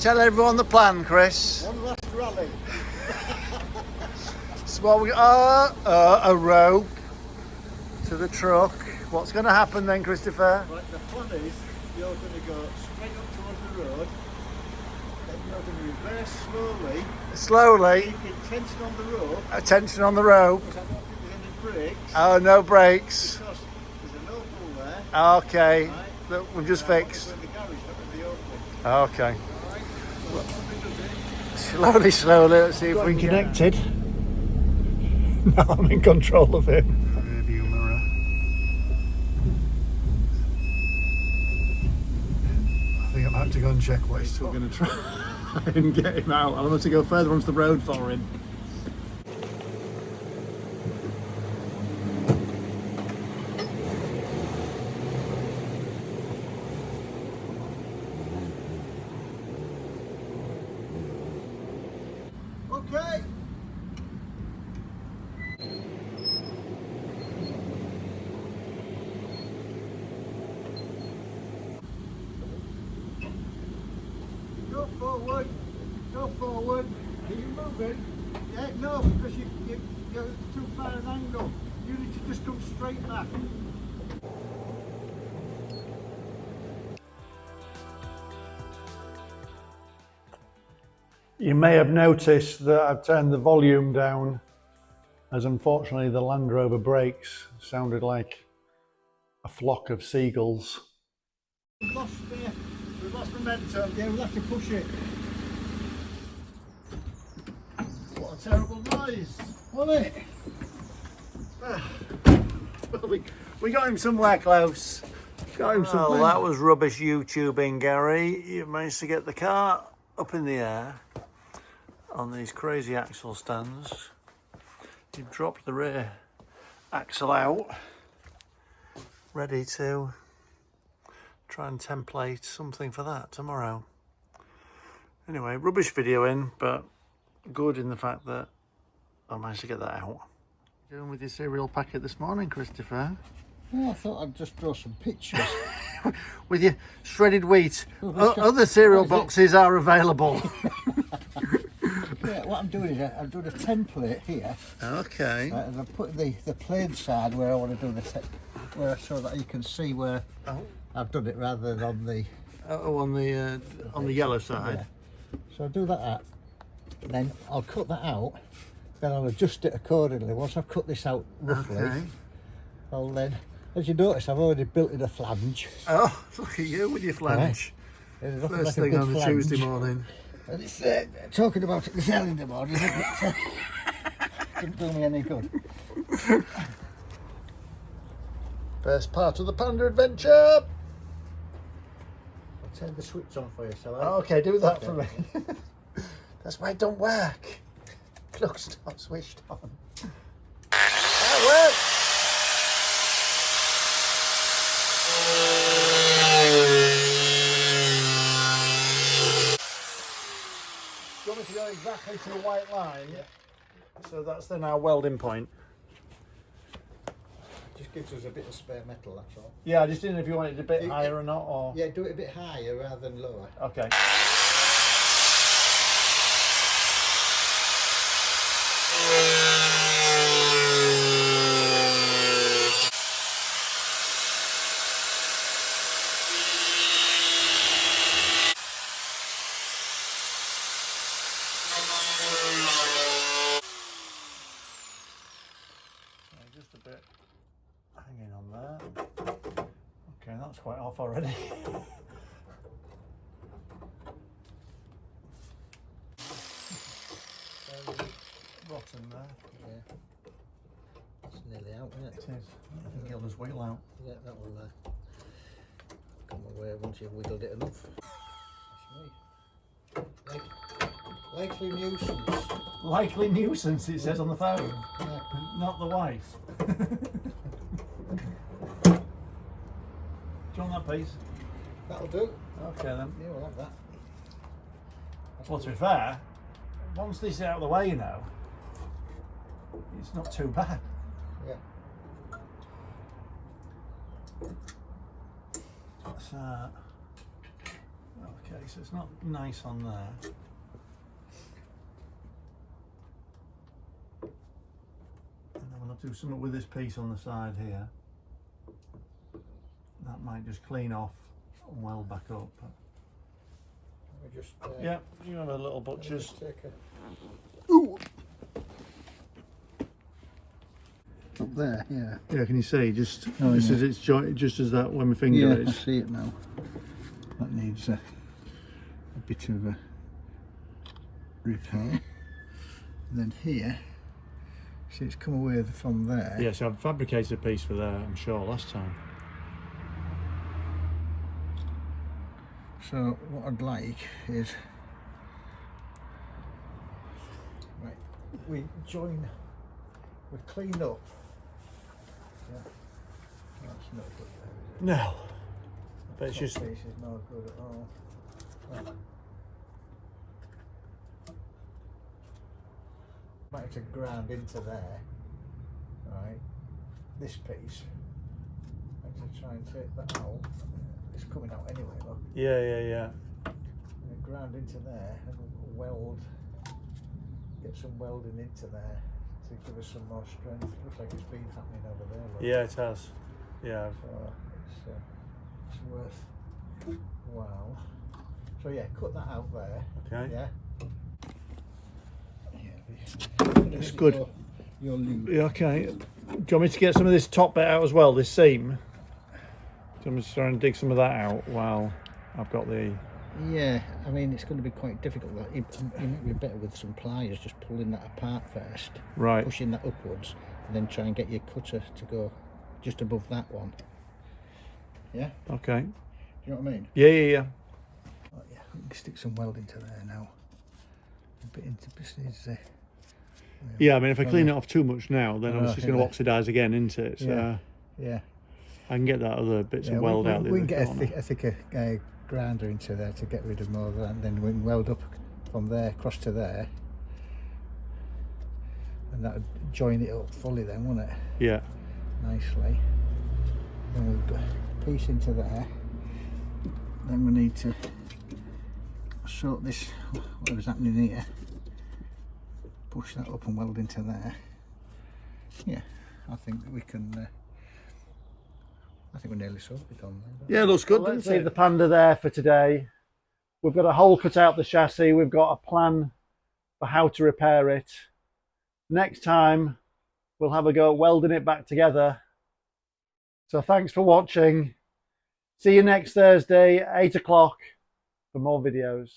Tell everyone the plan, Chris. One last rally. So what we a rope to the truck. What's going to happen then, Christopher? Right, the plan is you're going to go straight up towards the road, then you're going to reverse slowly. Slowly. Keeping tension on the rope. Attention on the rope. Because I don't think there's any brakes. Oh, no brakes. Because there's an oval there. Okay. Right. That we've just fixed. In the garage, not in the opening. Okay. Right. So something does it. Slowly. Let's see if we can Connected. Now I'm in control of him. Rearview mirror. I think I'm about to go and check what he's We're talking. going to try and get him out. I'm going to go further onto the road for him. Okay. Go forward. Go forward. Are you moving? Yeah, no, because you're too far an angle. You need to just come straight back. You may have noticed that I've turned the volume down, as unfortunately the Land Rover brakes sounded like a flock of seagulls. We've lost momentum. Yeah, we'll have to push it. What a terrible noise, wasn't it? Well, we got him somewhere close. Got him Well, somewhere. that was rubbish YouTubing, Gary. You managed to get the car up in the air on these crazy axle stands. You've dropped the rear axle out, ready to try and template something for that tomorrow. Anyway, rubbish video in, but good in the fact that I managed to get that out. What are you doing with your cereal packet this morning, Christopher? Oh, I thought I'd just draw some pictures. With your shredded wheat. Oh, Other cereal boxes are available. Yeah, what I'm doing is I'm doing a template here, Okay. and I'm putting the plain side where I want to do where so that you can see where I've done it rather than on the. Oh, on the yellow side. Yeah. So I'll do that up, then I'll cut that out, then I'll adjust it accordingly. Once I've cut this out roughly, Okay. I'll then, as you notice, I've already built in a flange. Oh, look at you with your flange. It's nothing First like a thing good on a flange. Tuesday morning. And it's talking about it early in the morning, isn't it? Didn't do me any good. First part of the Panda adventure. I'll turn the switch on for you, shall I? Okay, do that Okay. for me. That's why it don't work. Clock's not switched on. That works. Do you want me to go exactly to the white line? Yeah. So that's then our welding point. Just gives us a bit of spare metal, that's all. Yeah, I just didn't know if you wanted it a bit It- higher or not, or... Yeah, do it a bit higher rather than lower. Okay. Just a bit hanging on there. Okay, that's quite off already. Rotten there. Yeah. It's nearly out, isn't it? It is. I think he'll just wiggle out. Yeah, that will come away once you've wiggled it enough. That's me. Likely nuisance. Likely nuisance, it says on the phone. Yeah. Not the wife. Do you want that piece? That'll do. Okay then. Yeah, we'll have that. Well, to be fair, once this is out of the way, you know, it's not too bad. Yeah. So, Okay, so it's not nice on there. And then we'll have to do something with this piece on the side here. That might just clean off and weld back up. We just, Yeah, you have a little butcher's. take a... Ooh! Up there, yeah. Yeah, can you see? Just, Oh, just yeah. as it's just as that when my finger Yeah, I is. see it now. That needs a bit of a repair. And then here, see it's come away from there. Yeah, so I've fabricated a piece for there, I'm sure, last time. So what I'd like is, right, we clean up. Yeah. That's not good there, is it? No, but it's Top just. piece is not good at all. Right. Might have to ground into there, right? This piece, I have to try and take that out. It's coming out anyway, look. Yeah, yeah, yeah. And ground into there and weld, get some welding into there to give us some more strength. Looks like it's been happening over there, look. Yeah, it has. Yeah. So it's worth while. So yeah, cut that out there. Okay. Yeah. Yeah. It's good. Your lube. Yeah, okay. Do you want me to get some of this top bit out as well, this seam? Do you want me to try and dig some of that out while I've got the... Yeah, I mean it's going to be quite difficult. You might be better with some pliers, just pulling that apart first, Right. pushing that upwards, and then try and get your cutter to go just above that one. Yeah. Okay. Do you know what I mean? Yeah, yeah, yeah. Oh, yeah. We can stick some welding to there now. A bit into business. Yeah, I mean, if I clean it off too much now, then Oh, obviously it's going to oxidise again, isn't it? So Yeah. Yeah. I can get that other bits Yeah, of weld out. we can get corner. a thicker grinder into there to get rid of more of that, and then we can weld up from there across to there, and that would join it up fully then, wouldn't it? Yeah. Nicely. Then we've got a piece into there. Then we need to sort this, whatever's happening here, push that up and weld into there. Yeah, I think that we can. I think we're nearly sorted on there. Yeah, it looks good. Well, let's leave the Panda there for today. We've got a hole cut out the chassis. We've got a plan for how to repair it. Next time, we'll have a go at welding it back together. So thanks for watching. See you next Thursday, 8 o'clock for more videos.